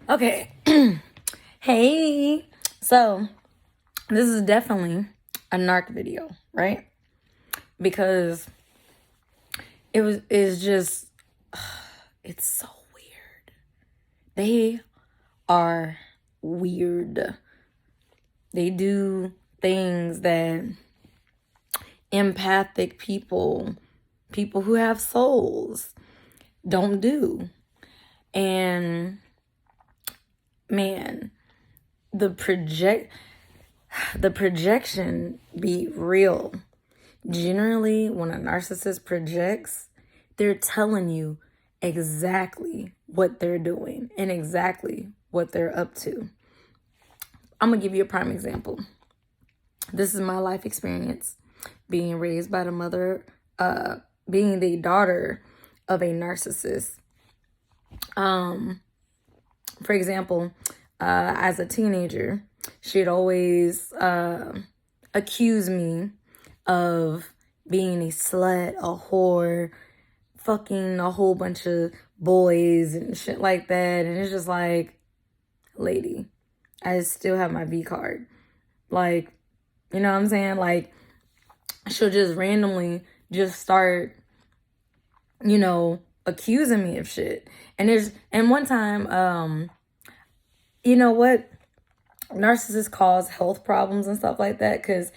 Okay. Hey. So, this is definitely a narc video, right? Because it's just it's so weird. They are weird. They do things that empathic people who have souls don't do. And man, the projection be real. Generally, when a narcissist projects, they're telling you exactly what they're doing and exactly what they're up to. I'm going to give you a prime example. This is my life experience being raised by the mother, being the daughter of a narcissist. For example, as a teenager, she'd always accuse me of being a slut, a whore, fucking a whole bunch of boys and shit like that. And it's just like, lady, I still have my V card. Like, you know what I'm saying? Like, she'll just randomly just start, accusing me of shit. And one time, you know what? Narcissists cause health problems and stuff like that because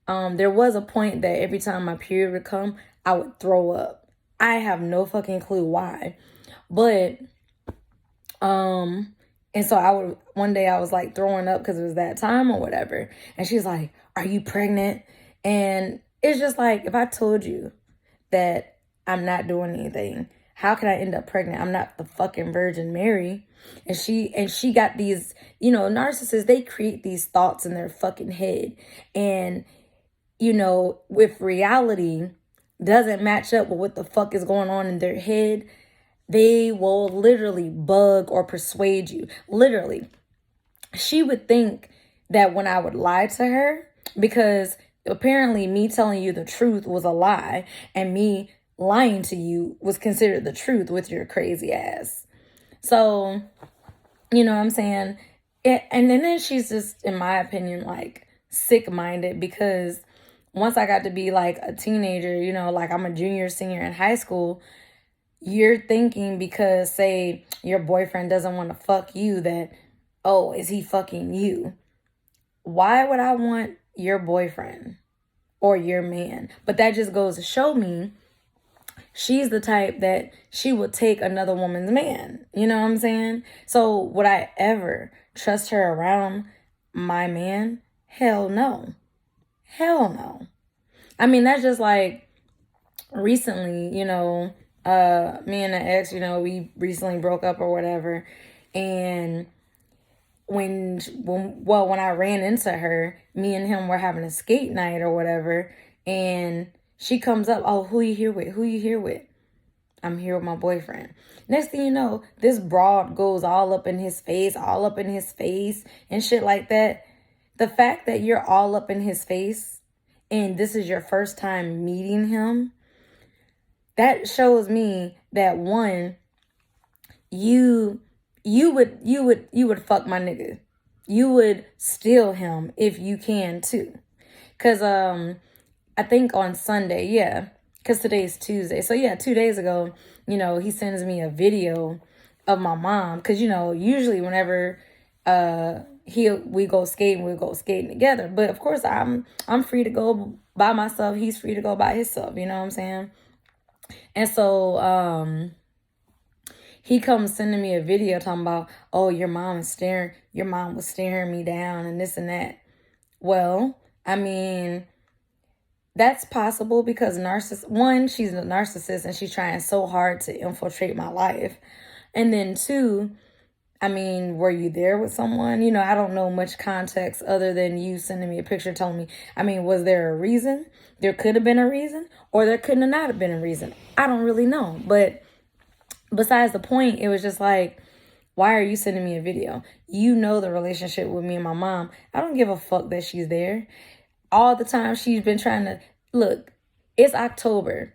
there was a point that every time my period would come, I would throw up. I have no fucking clue why. But, and so one day I was like throwing up because it was that time or whatever. And she's like, "Are you pregnant?" And it's just like, if I told you that I'm not doing anything, how can I end up pregnant? I'm not the fucking Virgin Mary. And she got these, narcissists, they create these thoughts in their fucking head. And, with reality doesn't match up with what the fuck is going on in their head, they will literally bug or persuade you. Literally. She would think that when I would lie to her, because apparently me telling you the truth was a lie, and me lying to you was considered the truth with your crazy ass. So, you know what I'm saying? And then she's just, in my opinion, like sick-minded, because once I got to be like a teenager, like I'm a junior, senior in high school, you're thinking because, say, your boyfriend doesn't want to fuck you, that, oh, is he fucking you? Why would I want your boyfriend or your man? But that just goes to show me she's the type that she would take another woman's man. You know what I'm saying? So would I ever trust her around my man? Hell no. Hell no. I mean, that's just like recently, me and the ex, we recently broke up or whatever. And when I ran into her, me and him were having a skate night or whatever, and she comes up, "Oh, who you here with? Who you here with?" "I'm here with my boyfriend." Next thing you know, this broad goes all up in his face, and shit like that. The fact that you're all up in his face and this is your first time meeting him, that shows me that, one, you would fuck my nigga. You would steal him if you can too. Cause I think on Sunday, yeah, cause today's Tuesday. So yeah, 2 days ago, he sends me a video of my mom. Cause usually whenever we go skating together. But of course I'm free to go by myself. He's free to go by himself. You know what I'm saying? And so he comes sending me a video talking about, "Oh, your mom was staring me down and this and that." Well, I mean, that's possible because one, she's a narcissist and she's trying so hard to infiltrate my life. And then two, I mean, were you there with someone? I don't know much context other than you sending me a picture telling me. I mean, was there a reason? There could have been a reason, or there couldn't have not have been a reason. I don't really know. But besides the point, it was just like, why are you sending me a video? You know the relationship with me and my mom. I don't give a fuck that she's there. All the time she's been trying to, look, it's October.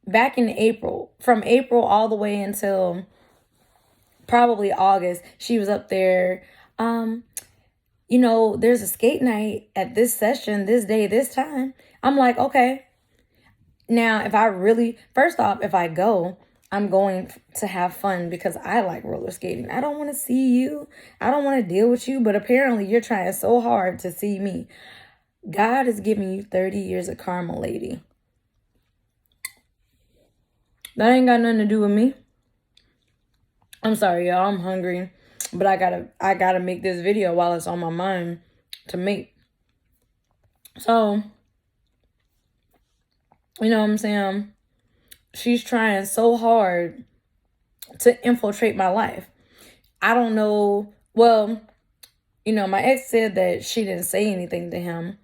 Back in April, from April all the way until probably August. She was up there, there's a skate night at this session, this day, this time. I'm like, okay. Now, first off, if I go, I'm going to have fun because I like roller skating. I don't want to see you. I don't want to deal with you. But apparently you're trying so hard to see me. God is giving you 30 years of karma, lady. That ain't got nothing to do with me. I'm sorry, y'all. I'm hungry. But I gotta make this video while it's on my mind to make. So, you know what I'm saying? She's trying so hard to infiltrate my life. I don't know. Well, my ex said that she didn't say anything to him,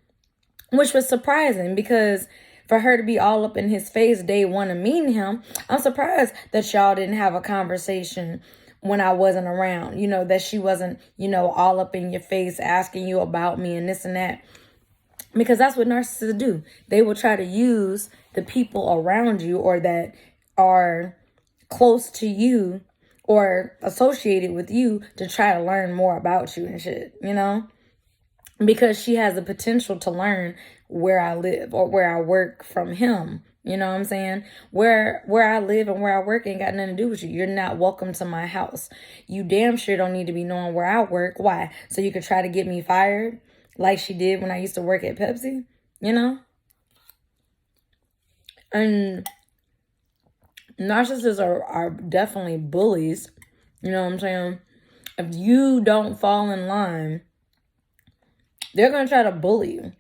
which was surprising because for her to be all up in his face day one of meeting him, I'm surprised that y'all didn't have a conversation when I wasn't around, that she wasn't, all up in your face asking you about me and this and that. Because that's what narcissists do. They will try to use the people around you or that are close to you or associated with you to try to learn more about you and shit, because she has the potential to learn where I live or where I work from him. You know what I'm saying? Where I live and where I work ain't got nothing to do with you. You're not welcome to my house. You damn sure don't need to be knowing where I work. Why? So you could try to get me fired like she did when I used to work at Pepsi, And narcissists are definitely bullies. You know what I'm saying? If you don't fall in line, they're going to try to bully you.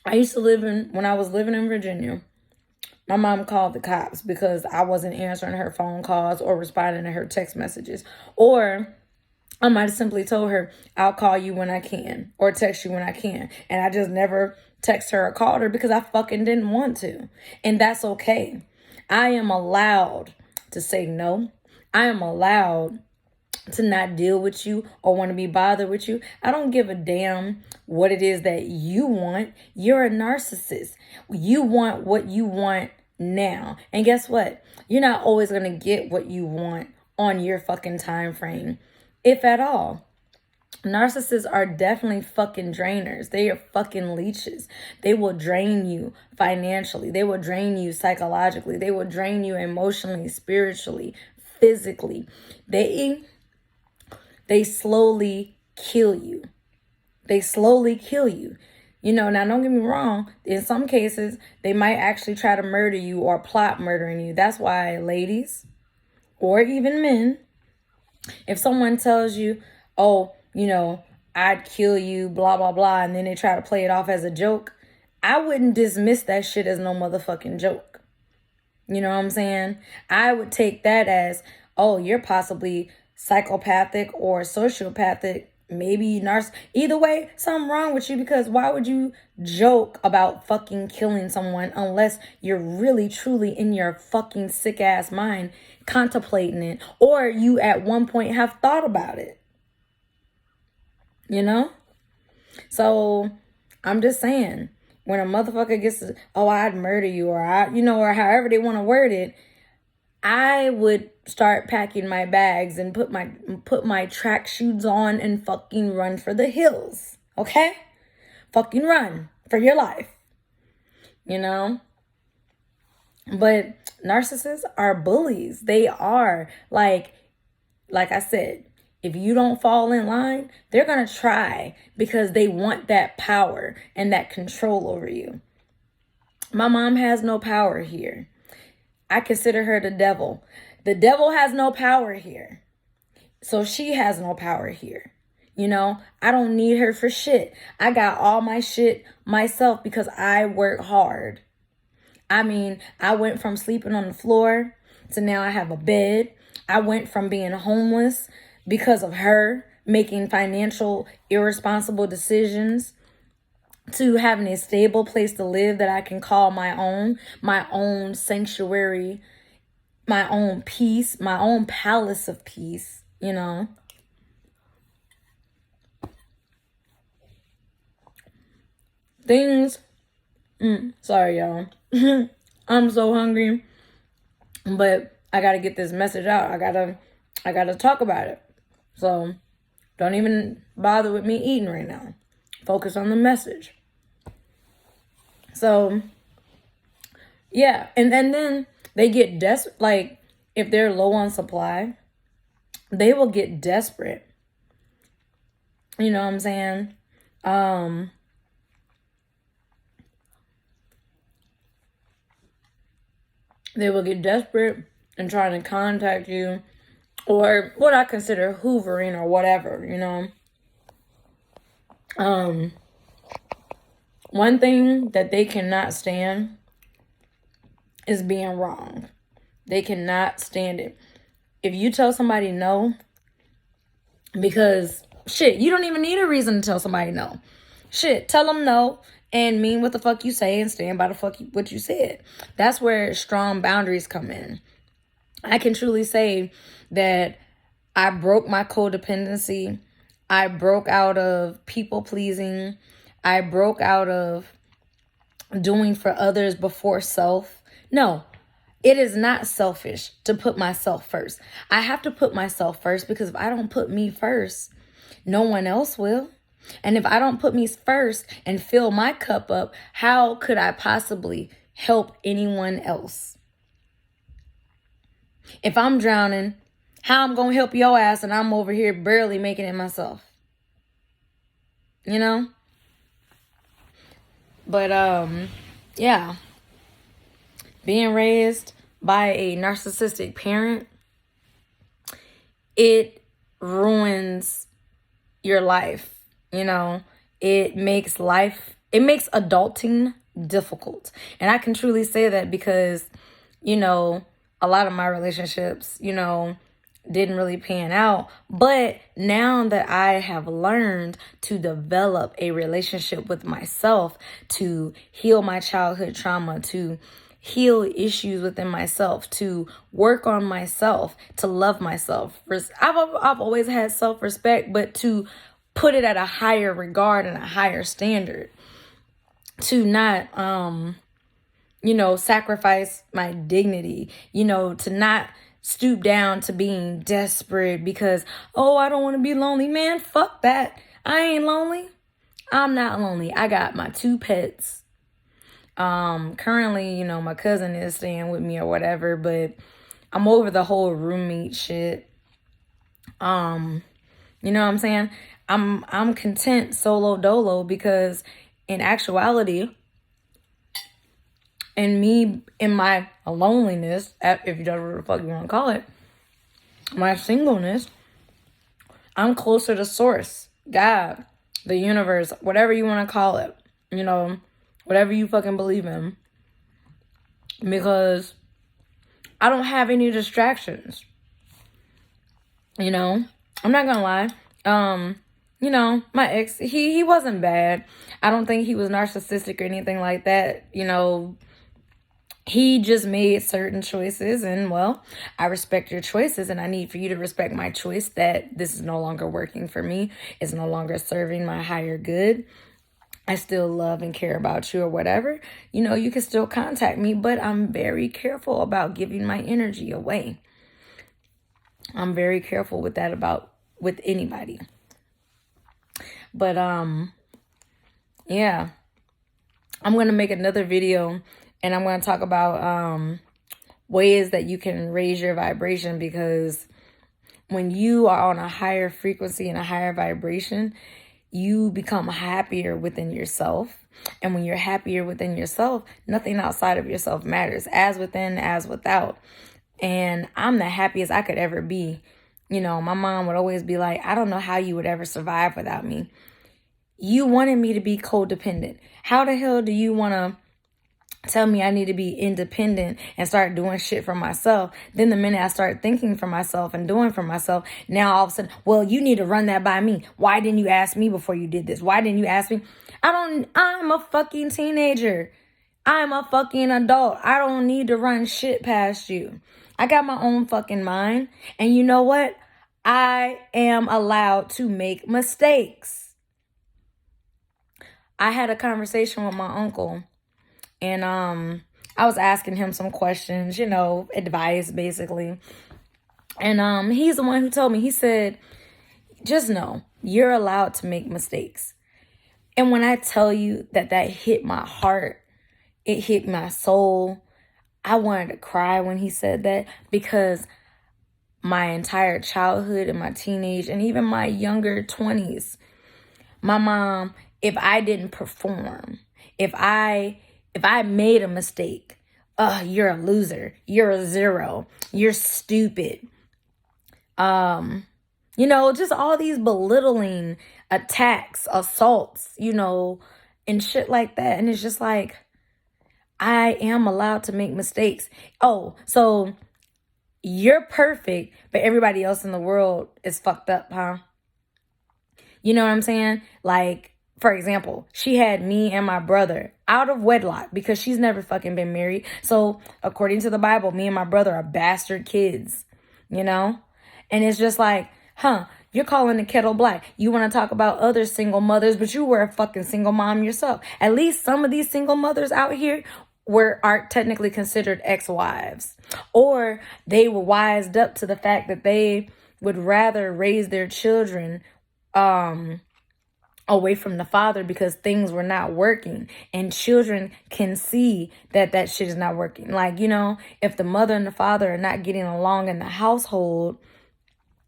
When I was living in Virginia, my mom called the cops because I wasn't answering her phone calls or responding to her text messages. Or I might have simply told her, I'll call you when I can or text you when I can. And I just never text her or called her because I fucking didn't want to. And that's okay. I am allowed to say no. I am allowed to not deal with you or want to be bothered with you. I don't give a damn what it is that you want. You're a narcissist. You want what you want now. And guess what? You're not always going to get what you want on your fucking time frame, if at all. Narcissists are definitely fucking drainers. They are fucking leeches. They will drain you financially. They will drain you psychologically. They will drain you emotionally, spiritually, physically. They slowly kill you. They slowly kill you. Now don't get me wrong. In some cases, they might actually try to murder you or plot murdering you. That's why, ladies, or even men, if someone tells you, oh, I'd kill you, blah, blah, blah, and then they try to play it off as a joke, I wouldn't dismiss that shit as no motherfucking joke. You know what I'm saying? I would take that as, oh, you're possibly psychopathic or sociopathic, maybe either way, something wrong with you, because why would you joke about fucking killing someone unless you're really truly in your fucking sick ass mind contemplating it, or you at one point have thought about it, So I'm just saying, when a motherfucker gets, oh, I'd murder you, or or however they want to word it, I would start packing my bags and put my track shoes on and fucking run for the hills. Okay? Fucking run for your life. But narcissists are bullies. They are like I said, if you don't fall in line, they're going to try because they want that power and that control over you. My mom has no power here. I consider her the devil. The devil has no power here. So she has no power here. I don't need her for shit. I got all my shit myself because I work hard. I went from sleeping on the floor to now I have a bed. I went from being homeless because of her making financial irresponsible decisions to having a stable place to live that I can call my own sanctuary, my own peace, my own palace of peace, Things, sorry, y'all. I'm so hungry, but I got to get this message out. I got to I got to talk about it. So don't even bother with me eating right now. Focus on the message. So, yeah. And then they get desperate. Like, if they're low on supply, they will get desperate. You know what I'm saying? They will get desperate and trying to contact you, or what I consider hoovering or whatever, you know. One thing that they cannot stand is being wrong. They cannot stand it. If you tell somebody no, because shit, you don't even need a reason to tell somebody no. Shit, tell them no and mean what the fuck you say and stand by the fuck what you said. That's where strong boundaries come in. I can truly say that I broke my codependency. I broke out of people pleasing. I broke out of doing for others before self. No, it is not selfish to put myself first. I have to put myself first, because if I don't put me first, no one else will. And if I don't put me first and fill my cup up, how could I possibly help anyone else? If I'm drowning, how I'm gonna help your ass and I'm over here barely making it myself? You know? But yeah. Being raised by a narcissistic parent, it ruins your life. You know, it makes adulting difficult. And I can truly say that because, you know, a lot of my relationships, you know, didn't really pan out. But now that I have learned to develop a relationship with myself, to heal my childhood trauma, to heal issues within myself, to work on myself, to love myself. I've always had self-respect, but to put it at a higher regard and a higher standard, to not you know, sacrifice my dignity, you know, to not stoop down to being desperate because, oh, I don't want to be lonely. Man, fuck that. I ain't lonely. I'm not lonely. I got my 2 pets. Currently, you know, my cousin is staying with me or whatever, but I'm over the whole roommate shit. You know what I'm saying? I'm content solo dolo, because in actuality, and me in my loneliness, if you don't know what the fuck you want to call it, my singleness, I'm closer to source, God, the universe, whatever you want to call it, you know, whatever you fucking believe in, because I don't have any distractions. You know, I'm not gonna lie. You know, my ex, he wasn't bad. I don't think he was narcissistic or anything like that. You know, he just made certain choices, and well, I respect your choices, and I need for you to respect my choice that this is no longer working for me. It's no longer serving my higher good. I still love and care about you or whatever. You know, you can still contact me, but I'm very careful about giving my energy away. I'm very careful with that with anybody. But yeah, I'm going to make another video, and I'm going to talk about ways that you can raise your vibration, because when you are on a higher frequency and a higher vibration, you become happier within yourself. And when you're happier within yourself, nothing outside of yourself matters, as within, as without. And I'm the happiest I could ever be. You know, my mom would always be like, I don't know how you would ever survive without me. You wanted me to be codependent. How the hell do you want to tell me I need to be independent and start doing shit for myself? Then the minute I start thinking for myself and doing for myself, now all of a sudden, well, you need to run that by me. Why didn't you ask me before you did this? Why didn't you ask me? I'm a fucking teenager. I'm a fucking adult. I don't need to run shit past you. I got my own fucking mind. And you know what? I am allowed to make mistakes. I had a conversation with my uncle, and I was asking him some questions, you know, advice basically. And he's the one who told me, he said, just know you're allowed to make mistakes. And when I tell you that hit my heart, it hit my soul. I wanted to cry when he said that, because my entire childhood and my teenage and even my younger 20s, my mom, if I didn't perform, if I made a mistake, you're a loser, you're a zero, you're stupid. Just all these belittling attacks, assaults, and shit like that. And it's just like, I am allowed to make mistakes. Oh, so you're perfect, but everybody else in the world is fucked up, huh? You know what I'm saying? Like, for example, she had me and my brother out of wedlock because she's never fucking been married. So according to the Bible, me and my brother are bastard kids, And it's just like, you're calling the kettle black. You want to talk about other single mothers, but you were a fucking single mom yourself. At least some of these single mothers out here are technically considered ex-wives, or they were wised up to the fact that they would rather raise their children away from the father because things were not working, and children can see that shit is not working. Like, if the mother and the father are not getting along in the household,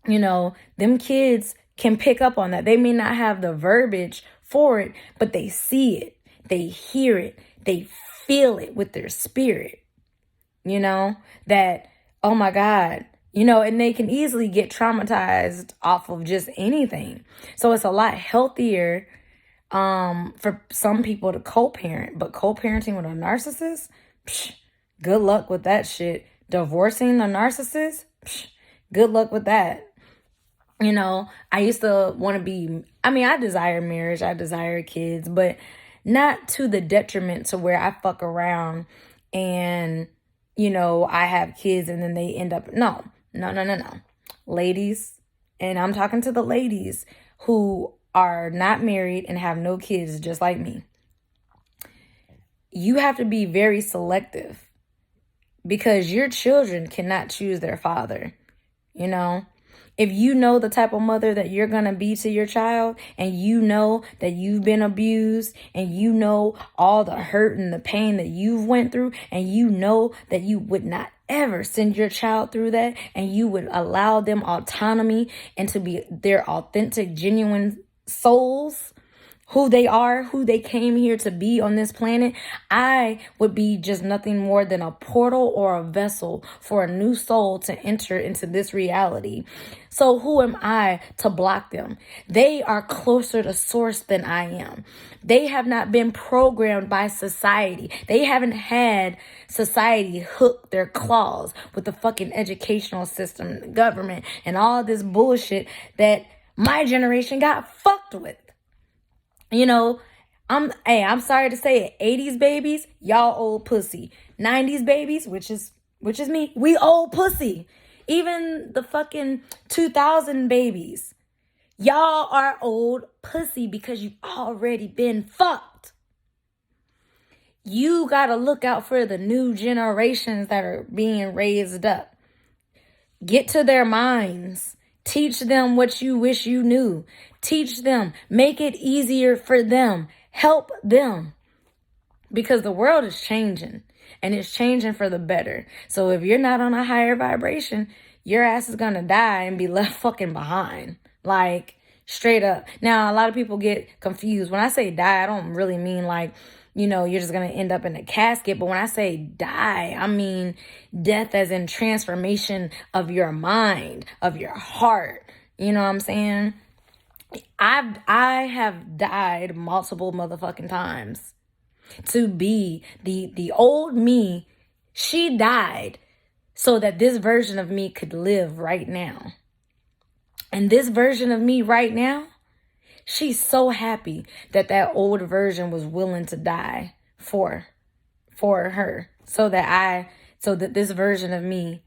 them kids can pick up on that. They may not have the verbiage for it, but they see it, they hear it, they feel it with their spirit, that, oh my God, and they can easily get traumatized off of just anything. So it's a lot healthier for some people to co-parent, but co-parenting with a narcissist, good luck with that shit. Divorcing a narcissist, good luck with that. I used to want to I desire marriage, I desire kids, but not to the detriment to where I fuck around and, I have kids and then they end up, no. Ladies, and I'm talking to the ladies who are not married and have no kids just like me. You have to be very selective because your children cannot choose their father, If you know the type of mother that you're going to be to your child, and you know that you've been abused, and you know all the hurt and the pain that you've went through, and you know that you would not ever send your child through that, and you would allow them autonomy and to be their authentic, genuine souls, who they are, who they came here to be on this planet, I would be just nothing more than a portal or a vessel for a new soul to enter into this reality. So who am I to block them? They are closer to source than I am. They have not been programmed by society. They haven't had society hook their claws with the fucking educational system, the government, and all this bullshit that my generation got fucked with. I'm sorry to say it, 80s babies, y'all old pussy. 90s babies, which is me, we old pussy. Even the fucking 2000 babies, y'all are old pussy because you've already been fucked. You gotta look out for the new generations that are being raised up. Get to their minds. Teach them what you wish you knew. Teach them. Make it easier for them. Help them. Because the world is changing. And it's changing for the better. So if you're not on a higher vibration, your ass is going to die and be left fucking behind. Like, straight up. Now, a lot of people get confused. When I say die, I don't really mean like, you're just going to end up in a casket. But when I say die, I mean death as in transformation of your mind, of your heart. You know what I'm saying? I have died multiple motherfucking times to be the old me. She died so that this version of me could live right now. And this version of me right now, she's so happy that old version was willing to die for her, so that this version of me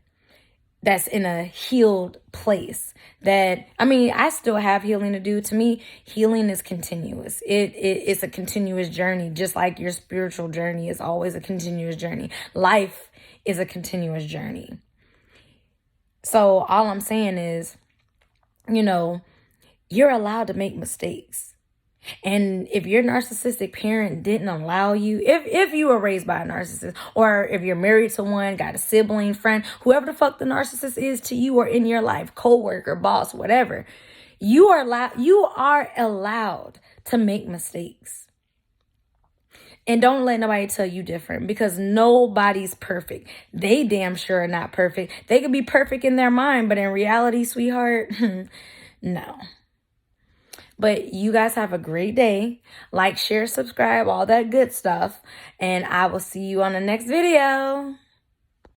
that's in a healed place, that, I still have healing to do. To me, healing is continuous. It's a continuous journey, just like your spiritual journey is always a continuous journey. Life is a continuous journey. So all I'm saying is, you know, you're allowed to make mistakes. And if your narcissistic parent didn't allow you, if you were raised by a narcissist, or if you're married to one, got a sibling, friend, whoever the fuck the narcissist is to you or in your life, coworker, boss, whatever, you are allowed to make mistakes. And don't let nobody tell you different, because nobody's perfect. They damn sure are not perfect. They could be perfect in their mind, but in reality, sweetheart, no. But you guys have a great day. Like, share, subscribe, all that good stuff. And I will see you on the next video.